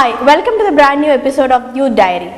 Hi, welcome to the brand new episode of Youth Diary.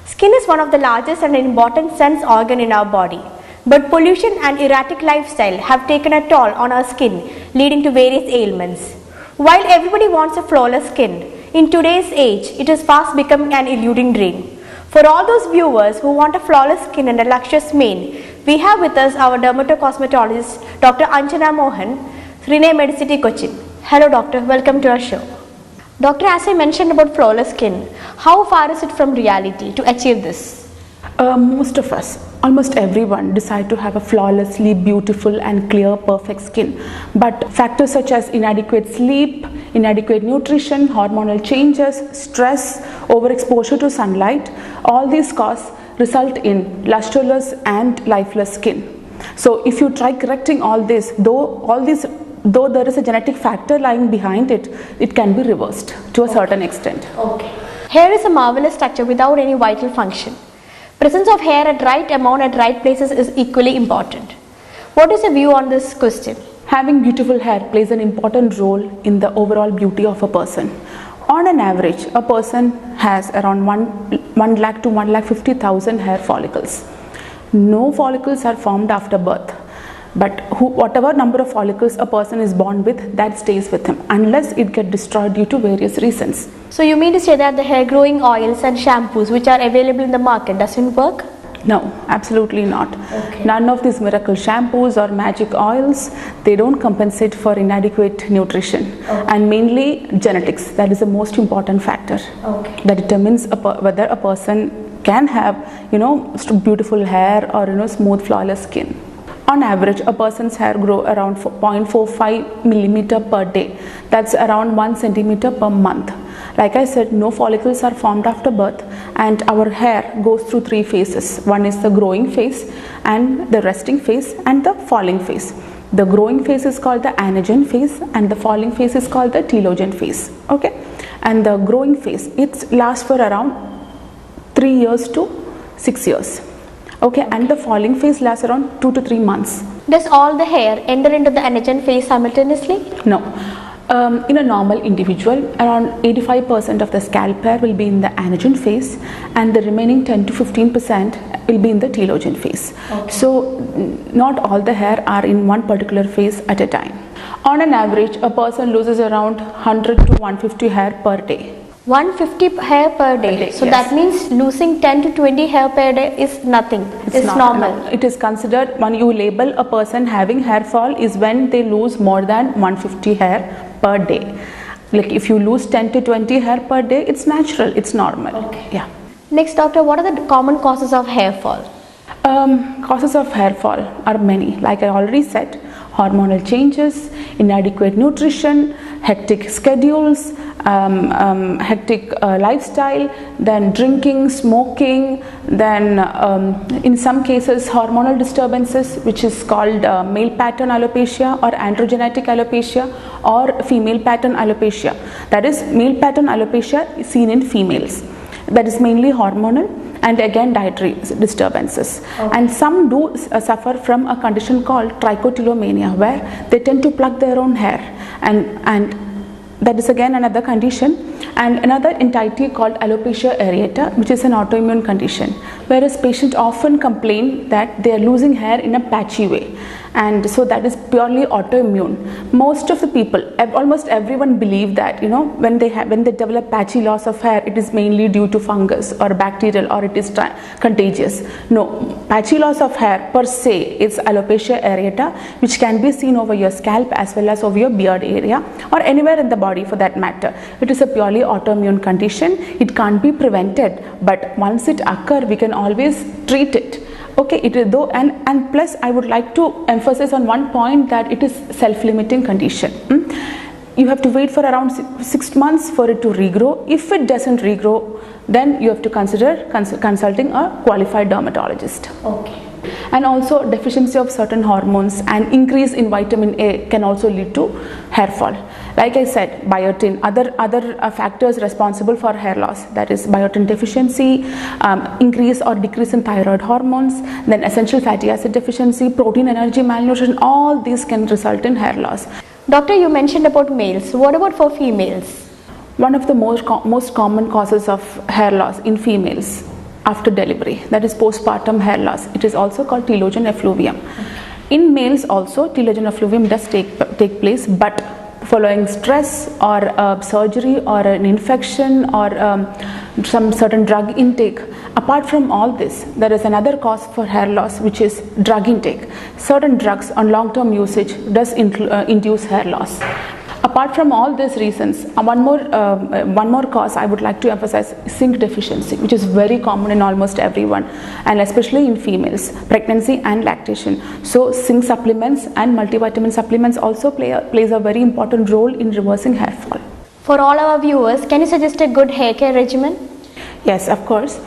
Skin is one of the largest and important sense organ in our body, but pollution and erratic lifestyle have taken a toll on our skin, leading to various ailments. While everybody wants a flawless skin, in today's age, it is fast becoming an eluding dream. For all those viewers who want a flawless skin and a luscious mane, we have with us our dermatologist, Dr Anjana Mohan, Secrets Kochi. Hello doctor, welcome to our show. Doctor, as I mentioned about flawless skin, how far is it from reality to achieve this? Most of us, almost everyone, decide to have a flawlessly beautiful and clear, perfect skin. But factors such as inadequate sleep, inadequate nutrition, hormonal changes, stress, overexposure to sunlight, all these result in lustreless and lifeless skin. So if you try correcting all this, though there is a genetic factor lying behind it, it can be reversed to a certain extent. Okay. Hair is a marvelous structure without any vital function. Presence of hair at right amount at right places is equally important. What is your view on this question? Having beautiful hair plays an important role in the overall beauty of a person. On an average, a person has around 1 lakh to 1,50,000 hair follicles. No follicles are formed after birth. But whatever number of follicles a person is born with, that stays with him unless it gets destroyed due to various reasons. So you mean to say that the hair growing oils and shampoos which are available in the market doesn't work? No, absolutely not. Okay. None of these miracle shampoos or magic oils, they don't compensate for inadequate nutrition. Okay. And mainly genetics, that is the most important factor. Okay. That determines whether a person can have, beautiful hair or, smooth flawless skin. On average, a person's hair grow around 0.45 millimeter per day. That's around 1 centimeter per month. Like I said, no follicles are formed after birth, and our hair goes through 3 phases. One is the growing phase, and the resting phase, and the falling phase. The growing phase is called the anagen phase, and the falling phase is called the telogen phase. Okay, and the growing phase, it lasts for around 3 years to 6 years. Okay, and the falling phase lasts around 2 to 3 months. Does all the hair enter into the anagen phase simultaneously? No. In a normal individual, around 85% of the scalp hair will be in the anagen phase, and the remaining 10 to 15% will be in the telogen phase. Okay. So, not all the hair are in one particular phase at a time. On an average, a person loses around 100 to 150 hair per day. 150 hair per day. So yes. That means losing 10 to 20 hair per day is nothing. It's normal. No. It is considered, when you label a person having hair fall, is when they lose more than 150 hair per day. Like if you lose 10 to 20 hair per day, it's natural, it's normal. Okay. Yeah. Next, doctor, what are the common causes of hair fall? Causes of hair fall are many. Like I already said, hormonal changes, inadequate nutrition, hectic schedules, hectic lifestyle, then drinking, smoking, then in some cases hormonal disturbances, which is called male pattern alopecia or androgenetic alopecia or female pattern alopecia. That is, male pattern alopecia is seen in females. That is mainly hormonal and again dietary disturbances. Okay. And some do suffer from a condition called trichotillomania, where they tend to pluck their own hair, and that is again another condition. And another entity called alopecia areata, which is an autoimmune condition, whereas patients often complain that they are losing hair in a patchy way, and so that is purely autoimmune. Most of the people, almost everyone, believe that when they develop patchy loss of hair, it is mainly due to fungus or bacterial, or it is contagious. No, patchy loss of hair per se is alopecia areata, which can be seen over your scalp as well as over your beard area or anywhere in the body for that matter. It is a purely autoimmune condition. It can't be prevented, but once it occurs, we can always treat it. Okay, it is though, and plus I would like to emphasize on one point, that it is self-limiting condition. You have to wait for around 6 months for it to regrow. If it doesn't regrow, then you have to consider consulting a qualified dermatologist. Okay. And also deficiency of certain hormones and increase in vitamin A can also lead to hair fall. Like I said, biotin, other factors responsible for hair loss, that is biotin deficiency, increase or decrease in thyroid hormones, then essential fatty acid deficiency, protein energy malnutrition, all these can result in hair loss. Doctor, you mentioned about males. What about for females? One of the most common causes of hair loss in females after delivery, that is postpartum hair loss. It is also called telogen effluvium. In males also, telogen effluvium does take place, but following stress or surgery or an infection or some certain drug intake. Apart from all this, there is another cause for hair loss, which is drug intake. Certain drugs on long-term usage does induce hair loss. Apart from all these reasons, one more cause I would like to emphasize is zinc deficiency, which is very common in almost everyone, and especially in females, pregnancy and lactation. So zinc supplements and multivitamin supplements also plays a very important role in reversing hair fall. For all our viewers, can you suggest a good hair care regimen? Yes, of course.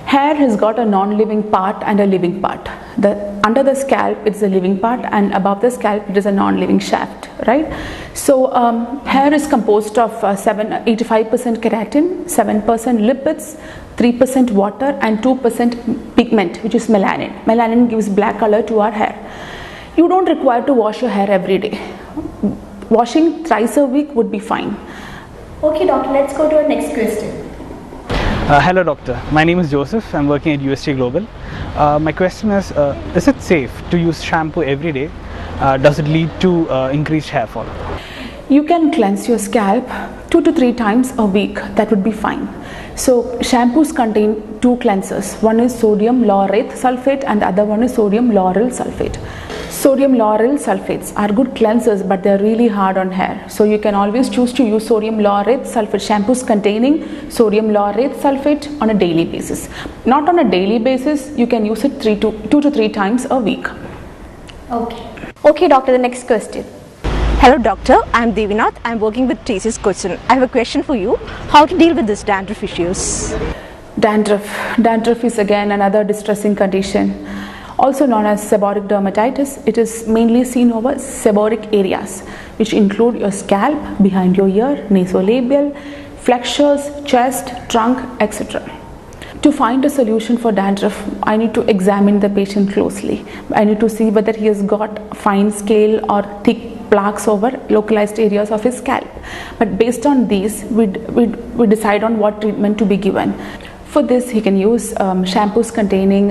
Hair has got a non-living part and a living part. Under the scalp it's a living part, and above the scalp it is a non-living shaft, right? So hair is composed of 85% keratin, 7% lipids, 3% water and 2% pigment, which is melanin. Melanin gives black color to our hair. You don't require to wash your hair every day. Washing thrice a week would be fine. Okay doctor, let's go to our next question. Hello doctor, my name is Joseph. I'm working at UST Global. My question is it safe to use shampoo every day? Does it lead to increased hair fall? You can cleanse your scalp 2 to 3 times a week. That would be fine. So shampoos contain 2 cleansers. One is sodium laureth sulfate and the other one is sodium lauryl sulfate. Sodium lauryl sulfates are good cleansers, but they're really hard on hair. So you can always choose to use sodium laureth sulfate shampoos containing sodium laureth sulfate on a daily basis. Not on a daily basis, you can use it 2 to 3 times a week. Okay doctor, the next question. Hello doctor, I am Devinath. I am working with Secrets Kochi. I have a question for you. How to deal with this dandruff issues? Dandruff. Dandruff is again another distressing condition. Also known as seborrheic dermatitis, it is mainly seen over seborrheic areas, which include your scalp, behind your ear, nasolabial, flexures, chest, trunk, etc. To find a solution for dandruff, I need to examine the patient closely. I need to see whether he has got fine scale or thick plaques over localized areas of his scalp. But based on these, we decide on what treatment to be given. For this, he can use shampoos containing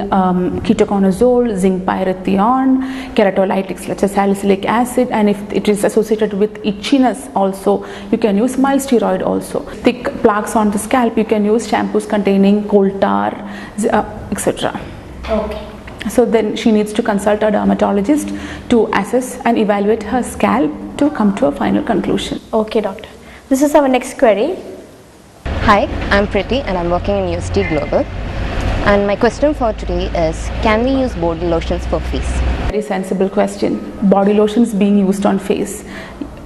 ketoconazole, zinc pyrithione, keratolytics such as salicylic acid, and if it is associated with itchiness also, you can use mild steroid also. Thick plaques on the scalp, you can use shampoos containing coal tar, etc. Okay. So then she needs to consult a dermatologist to assess and evaluate her scalp to come to a final conclusion. Okay doctor. This is our next query. Hi, I'm Priti and I'm working in UST Global. And my question for today is, can we use body lotions for face? Very sensible question. Body lotions being used on face.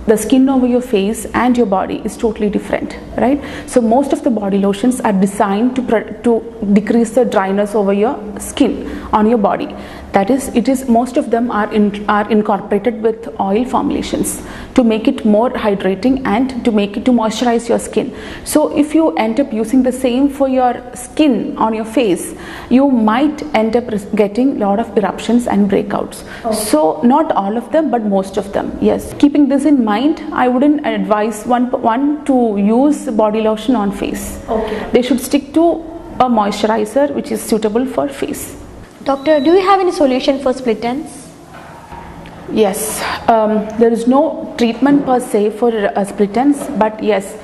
The skin over your face and your body is totally different, right? So most of the body lotions are designed to decrease the dryness over your skin on your body. That is, most of them are incorporated with oil formulations to make it more hydrating and to moisturize your skin. So if you end up using the same for your skin on your face, you might end up getting a lot of eruptions and breakouts. So not all of them, but most of them, yes. Keeping this in mind, I wouldn't advise one to use body lotion on face. Okay. They should stick to a moisturizer which is suitable for face. Doctor, do you have any solution for split ends? Yes, there is no treatment per se for split ends, but yes,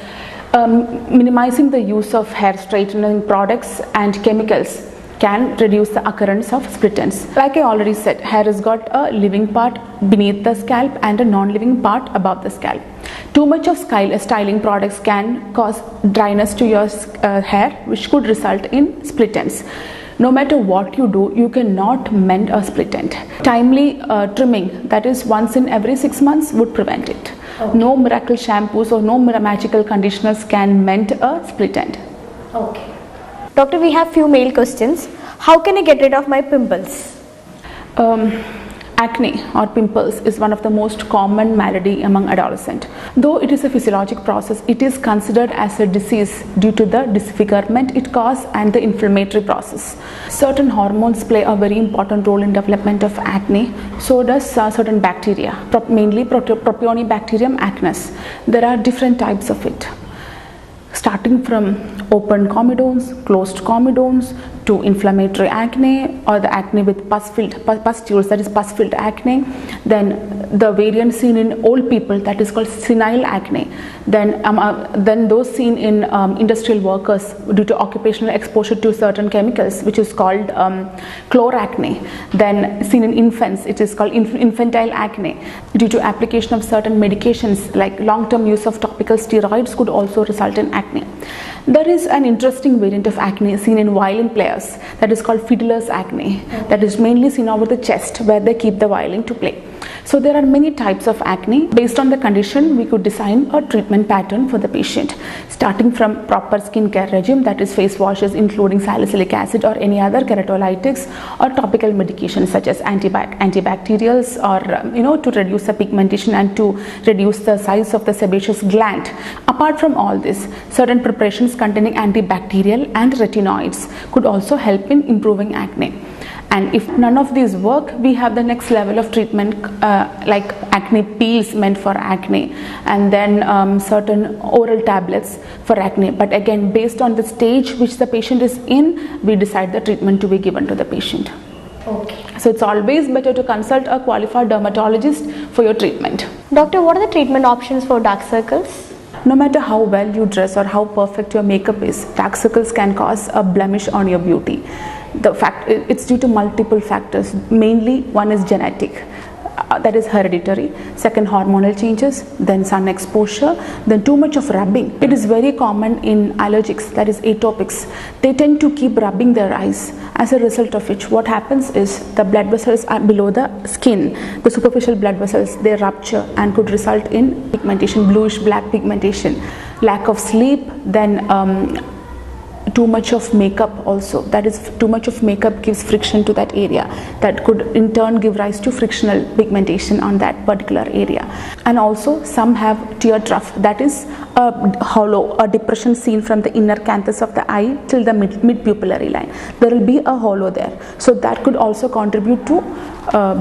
minimizing the use of hair straightening products and chemicals can reduce the occurrence of split ends. Like I already said, hair has got a living part beneath the scalp and a non-living part above the scalp. Too much of styling products can cause dryness to your hair, which could result in split ends. No matter what you do, you cannot mend a split end. Timely trimming, that is once in every 6 months, would prevent it. Okay. No miracle shampoos or no magical conditioners can mend a split end. Okay. Doctor, we have few mail questions. How can I get rid of my pimples? Acne or pimples is one of the most common malady among adolescents. Though it is a physiologic process, it is considered as a disease due to the disfigurement it causes and the inflammatory process. Certain hormones play a very important role in development of acne. So does certain bacteria, mainly Propionibacterium acnes. There are different types of it. starting from open comedones, closed comedones, to inflammatory acne or the acne with pustules, that is pus-filled acne. Then the variant seen in old people, that is called senile acne. Then those seen in industrial workers due to occupational exposure to certain chemicals, which is called chloracne. Then seen in infants, it is called infantile acne. Due to application of certain medications like long-term use of topical steroids could also result in acne. There is an interesting variant of acne seen in violin players, that is called fiddler's acne, that is mainly seen over the chest where they keep the violin to play. So there are many types of acne. Based on the condition, we could design a treatment pattern for the patient, starting from proper skincare regime, that is face washes including salicylic acid or any other keratolytics, or topical medications such as antibacterials, or to reduce the pigmentation and to reduce the size of the sebaceous gland. Apart from all this, certain preparations containing antibacterial and retinoids could also help in improving acne. And if none of these work, we have the next level of treatment like acne peels meant for acne, and then certain oral tablets for acne. But again, based on the stage which the patient is in, we decide the treatment to be given to the patient. Okay. So it's always better to consult a qualified dermatologist for your treatment. Doctor, what are the treatment options for dark circles? No matter how well you dress or how perfect your makeup is, dark circles can cause a blemish on your beauty. It's due to multiple factors. Mainly, one is genetic, that is hereditary. Second, hormonal changes. Then sun exposure. Then too much of rubbing. It is very common in allergics, that is atopics. They tend to keep rubbing their eyes. As a result of which, what happens is the blood vessels are below the skin, the superficial blood vessels, they rupture and could result in pigmentation, bluish black pigmentation. Lack of sleep, then too much of makeup also, that is too much of makeup gives friction to that area, that could in turn give rise to frictional pigmentation on that particular area. And also some have tear trough, that is a hollow, a depression seen from the inner canthus of the eye till the mid pupillary line. There will be a hollow there, so that could also contribute to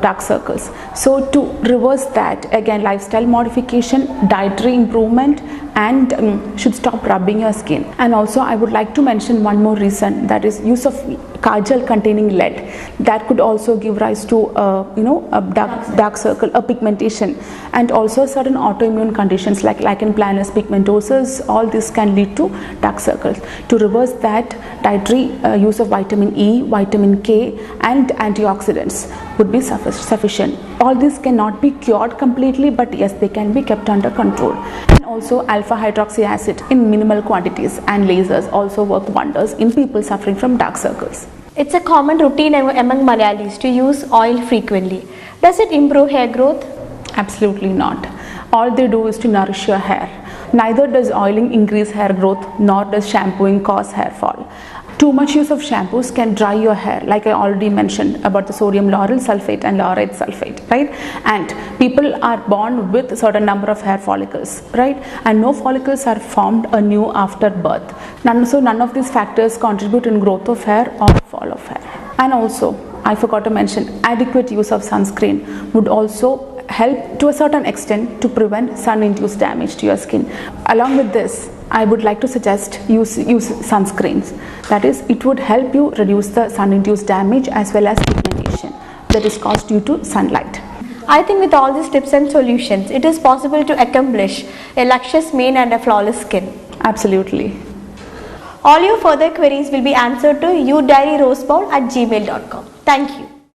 dark circles. So to reverse that, again, lifestyle modification, dietary improvement, and should stop rubbing your skin. And also I would like to mention one more reason, that is use of kajal containing lead. That could also give rise to a dark circle, a pigmentation. And also certain autoimmune conditions like lichen planus pigmentosus, all this can lead to dark circles. To reverse that, dietary use of vitamin E, vitamin K, and antioxidants would be sufficient. All this cannot be cured completely, but yes, they can be kept under control. And also alpha hydroxy acid in minimal quantities and lasers also work wonders in people suffering from dark circles. It's a common routine among Malayalis to use oil frequently. Does it improve hair growth? Absolutely not. All they do is to nourish your hair. Neither does oiling increase hair growth, nor does shampooing cause hair fall. Too much use of shampoos can dry your hair, like I already mentioned about the sodium lauryl sulfate and laurite sulfate, right? And people are born with a certain number of hair follicles, right? And no follicles are formed anew after birth. So none of these factors contribute in growth of hair or fall of hair. And also, I forgot to mention, adequate use of sunscreen would also help to a certain extent to prevent sun-induced damage to your skin. Along with this, I would like to suggest use sunscreens. That is, it would help you reduce the sun-induced damage as well as pigmentation that is caused due to sunlight. I think with all these tips and solutions, it is possible to accomplish a luscious mane and a flawless skin. Absolutely. All your further queries will be answered to udiaryrosebowl@gmail.com. Thank you.